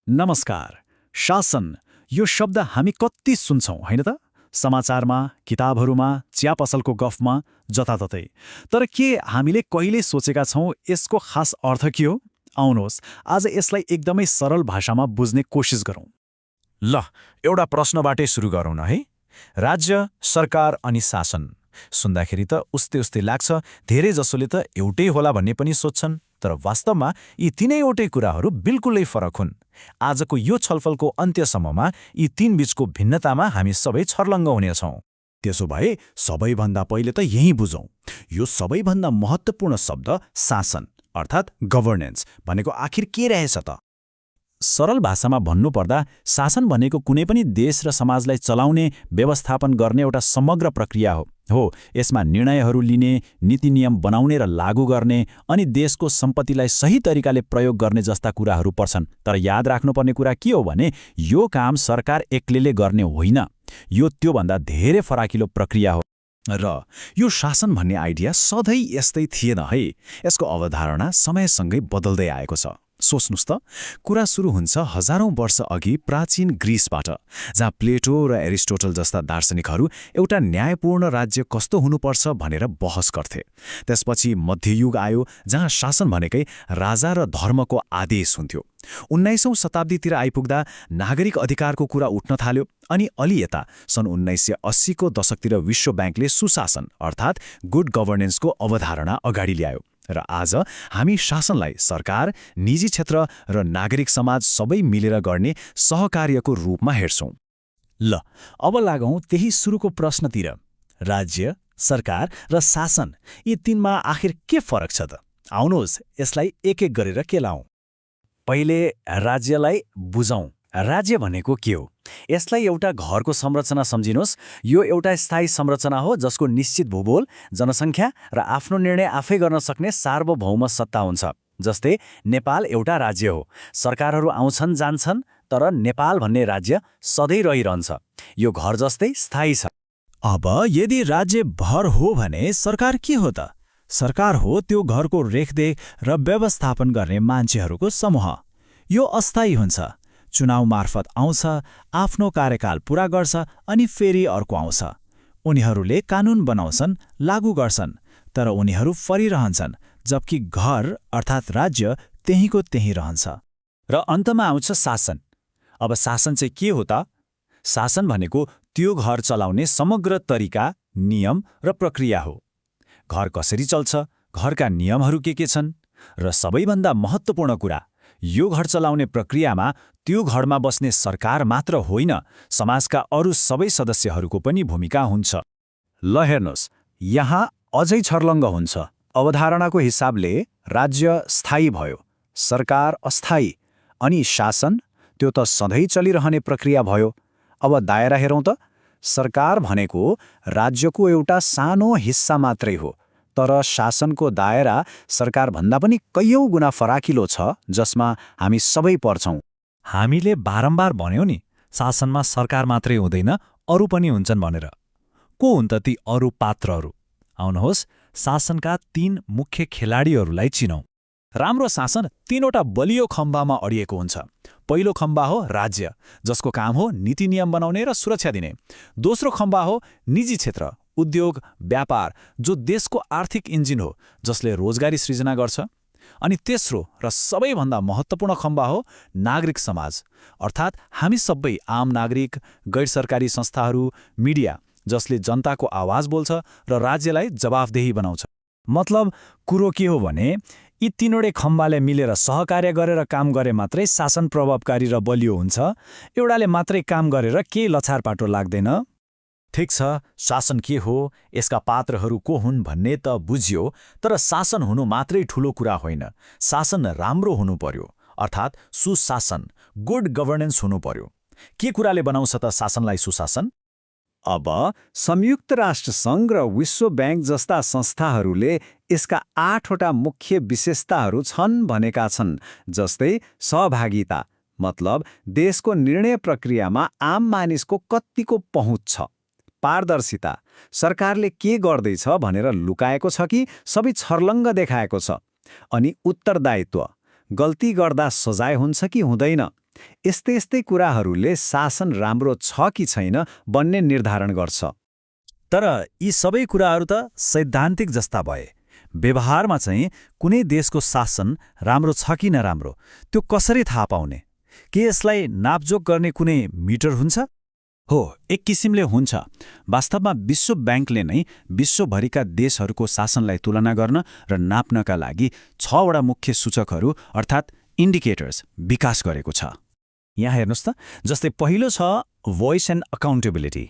नमस्कार। शासन यो शब्द हामी कति सुन्छौँ होइन त? समाचारमा, किताबहरूमा, चिया पसलको गफमा, जताततै। तर के हामीले कहिले सोचेका छौँ यसको खास अर्थ के हो? आउनुहोस् आज यसलाई एकदमै सरल भाषामा बुझ्ने कोसिस गरौँ। ल, एउटा प्रश्नबाटै सुरु गरौँ न है। राज्य, सरकार अनि शासन सुन्दाखेरि त उस्तै उस्तै लाग्छ। धेरै जसोले त एउटै होला भन्ने पनि सोध्छन्, तर वास्तवमा यी तीनैवटै कुराहरू बिल्कुलै फरक हुन्। आजको यो छलफलको अन्त्यसम्ममा यी तीन बीचको भिन्नतामा हामी सबै छर्लङ्ग हुनेछौँ। त्यसो भए सबैभन्दा पहिले त यही बुझौँ। यो सबैभन्दा महत्त्वपूर्ण शब्द शासन अर्थात् गभर्नेन्स भनेको आखिर के रहेछ त? सरल भाषामा भन्नुपर्दा शासन भनेको कुनै पनि देश र समाजलाई चलाउने, व्यवस्थापन गर्ने एउटा समग्र प्रक्रिया हो। यसमा निर्णयहरू लिने, नीति नियम बनाउने र लागू गर्ने अनि देशको सम्पत्तिलाई सही तरिकाले प्रयोग गर्ने जस्ता कुराहरू पर्छन्। तर याद राख्नुपर्ने कुरा के हो भने यो काम सरकार एक्लैले गर्ने होइन। यो त्योभन्दा धेरै फराकिलो प्रक्रिया हो। र यो शासन भन्ने आइडिया सधैँ यस्तै थिएन है। यसको अवधारणा समयसँगै बदल्दै आएको छ। सोच्नुस् त, कुरा सुरु हुन्छ हजारौं वर्ष अघि प्राचीन ग्रिसबाट, जहाँ प्लेटो र एरिस्टोटल जस्ता दार्शनिकहरू एउटा न्यायपूर्ण राज्य कस्तो हुनुपर्छ भनेर बहस गर्थे। त्यसपछि मध्ययुग आयो, जहाँ शासन भनेकै राजा र धर्मको आदेश हुन्थ्यो। 19औं शताब्दीतिर आइपुग्दा नागरिक अधिकारको कुरा उठ्न थाल्यो। अनि अलि यता सन् 1980 को दशकतिर विश्व ब्याङ्कले सुशासन अर्थात् गुड गभर्नेन्सको अवधारणा अगाडि ल्यायो। र आज हामी शासनलाई सरकार, निजी क्षेत्र र नागरिक समाज सबै मिलेर गर्ने सहकार्यको रूपमा हेर्छौँ। ल, अब लागौँ त्यही सुरुको प्रश्नतिर। राज्य, सरकार र शासन यी तीनमा आखिर के फरक छ त? आउनुहोस् यसलाई एक एक गरेर केलाऊँ। पहिले राज्यलाई बुझौँ। राज्य भनेको के हो? यसलाई एउटा घरको संरचना सम्झिनुहोस्। यो एउटा स्थायी संरचना हो जसको निश्चित भूगोल, जनसङ्ख्या र आफ्नो निर्णय आफै गर्न सक्ने सार्वभौम सत्ता हुन्छ। जस्तै नेपाल एउटा राज्य हो। सरकारहरू आउँछन् जान्छन्, तर नेपाल भन्ने राज्य सधैँ रहिरहन्छ। यो घर जस्तै स्थायी छ। अब यदि राज्य भर हो भने सरकार के हो त? सरकार हो त्यो घरको रेखदेख र व्यवस्थापन गर्ने मान्छेहरूको समूह। यो अस्थायी हुन्छ। चुनाव मार्फत आउँछ, आफ्नो कार्यकाल पूरा गर्छ अनि फेरि अर्को आउँछ। उनीहरूले कानुन बनाउँछन्, लागू गर्छन्, तर उनीहरू फरिरहन्छन्, जबकि घर अर्थात् राज्य त्यहीँको त्यहीँ रहन्छ। र अन्तमा आउँछ शासन। अब शासन चाहिँ के हो त? शासन भनेको त्यो घर चलाउने समग्र तरिका, नियम र प्रक्रिया हो। घर कसरी चल्छ, घरका नियमहरू के छन्, र सबैभन्दा महत्त्वपूर्ण कुरा, यो घर चलाउने प्रक्रियामा त्यो घरमा बस्ने सरकार मात्र होइन, समाजका अरू सबै सदस्यहरूको पनि भूमिका हुन्छ। ल हेर्नुहोस्, यहाँ अझै छर्लङ्ग हुन्छ। अवधारणाको हिसाबले राज्य स्थायी भयो, सरकार अस्थायी, अनि शासन त्यो त सधैँ चलिरहने प्रक्रिया भयो। अब दायरा हेरौँ त। सरकार भनेको राज्यको एउटा सानो हिस्सा मात्रै हो, तर शासनको दायरा सरकारभन्दा पनि कैयौँ गुणा फराकिलो छ, जसमा हामी सबै पर्छौँ। हामीले बारम्बार भन्यौँ नि, शासनमा सरकार मात्रै हुँदैन, अरू पनि हुन्छन् भनेर। को हुन् त ती अरू पात्रहरू? आउनुहोस् शासनका तीन मुख्य खेलाडीहरूलाई चिनौँ। राम्रो शासन तीनवटा बलियो खम्बामा अडिएको हुन्छ। पहिलो खम्बा हो राज्य, जसको काम हो नीति नियम बनाउने र सुरक्षा दिने। दोस्रो खम्बा हो निजी क्षेत्र, उद्योग, व्यापार, जो देशको आर्थिक इन्जिन हो, जसले रोजगारी सृजना गर्छ। अनि तेस्रो र सबैभन्दा महत्त्वपूर्ण खम्बा हो नागरिक समाज, अर्थात् हामी सबै आम नागरिक, गैर सरकारी संस्थाहरू, मिडिया, जसले जनताको आवाज बोल्छ र राज्यलाई जवाफदेही बनाउँछ। मतलब कुरो के हो भने यी तीनवटै खम्बाले मिलेर सहकार्य गरेर काम गरे मात्रै शासन प्रभावकारी र बलियो हुन्छ। एउटाले मात्रै काम गरेर केही लछारपाटो लाग्दैन। ठिक छ, शासन के हो, यसका पात्रहरू को हुन् भन्ने त बुझ्यो, तर शासन हुनु मात्रै ठूलो कुरा होइन। शासन राम्रो हुनु पर्यो, अर्थात् सुशासन, गुड गभर्नेन्स हुनु पर्यो। के कुराले बनाउँछ त शासनलाई सुशासन? अब संयुक्त राष्ट्र सङ्घ र विश्व ब्याङ्क जस्ता संस्थाहरूले यसका 8वटा मुख्य विशेषताहरू छन् भनेका छन्। जस्तै सहभागिता, मतलब देशको निर्णय प्रक्रियामा आम मानिसको कतिको पहुँच छ। पारदर्शिता, सरकारले के गर्दैछ भनेर लुकाएको छ कि सबै छर्लङ्ग देखाएको छ। अनि उत्तरदायित्व, गल्ती गर्दा सजाय हुन्छ कि हुँदैन, यस्तै यस्तै कुराहरूले शासन राम्रो छ कि छैन भन्ने निर्धारण गर्छ। तर यी सबै कुराहरू त सैद्धान्तिक जस्ता भए। व्यवहारमा चाहिँ कुनै देशको शासन राम्रो छ कि नराम्रो त्यो कसरी थाहा पाउने? के यसलाई नापजोक गर्ने कुनै मिटर हुन्छ? हो, एक किसिमले हुन्छ। वास्तवमा विश्व ब्याङ्कले नै विश्वभरिका देशहरूको शासनलाई तुलना गर्न र नाप्नका लागि 6वटा मुख्य सूचकहरू अर्थात् इन्डिकेटर्स विकास गरेको छ। यहाँ हेर्नुहोस् त, जस्तै पहिलो छ भोइस एन्ड अकाउन्टेबिलिटी।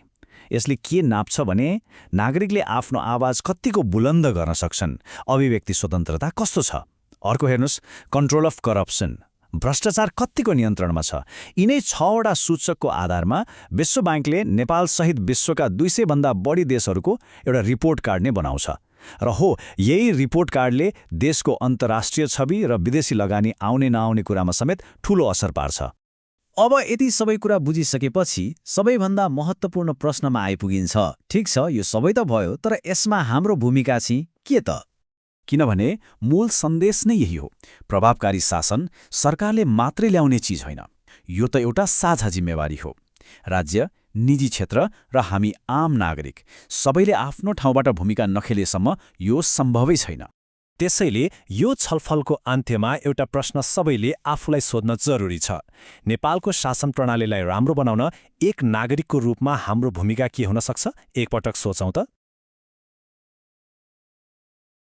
यसले के नाप्छ भने नागरिकले आफ्नो आवाज कत्तिको बुलन्द गर्न सक्छन्, अभिव्यक्ति स्वतन्त्रता कस्तो छ। अर्को हेर्नुहोस्, कन्ट्रोल अफ करप्सन, भ्रष्टाचार कत्तिको नियन्त्रणमा छ। यिनै 6वटा सूचकको आधारमा विश्व ब्याङ्कले नेपालसहित विश्वका 200 बढी देशहरूको एउटा रिपोर्ट कार्ड नै बनाउँछ। र हो, यही रिपोर्ट कार्डले देशको अन्तर्राष्ट्रिय छवि र विदेशी लगानी आउने नआउने कुरामा समेत ठूलो असर पार्छ। अब यति सबै कुरा बुझिसकेपछि सबैभन्दा महत्त्वपूर्ण प्रश्नमा आइपुगिन्छ। ठिक छ, यो सबै त भयो, तर यसमा हाम्रो भूमिका चाहिँ के त? किनभने मूल सन्देश नै यही हो, प्रभावकारी शासन सरकारले मात्रै ल्याउने चिज होइन, यो त एउटा साझा जिम्मेवारी हो। राज्य, निजी क्षेत्र र हामी आम नागरिक सबैले आफ्नो ठाउँबाट भूमिका नखेलेसम्म यो सम्भवै छैन। त्यसैले यो छलफलको अन्त्यमा एउटा प्रश्न सबैले आफूलाई सोध्न जरुरी छ। नेपालको शासन प्रणालीलाई राम्रो बनाउन एक नागरिकको रूपमा हाम्रो भूमिका के हुन सक्छ? एकपटक सोचौं त।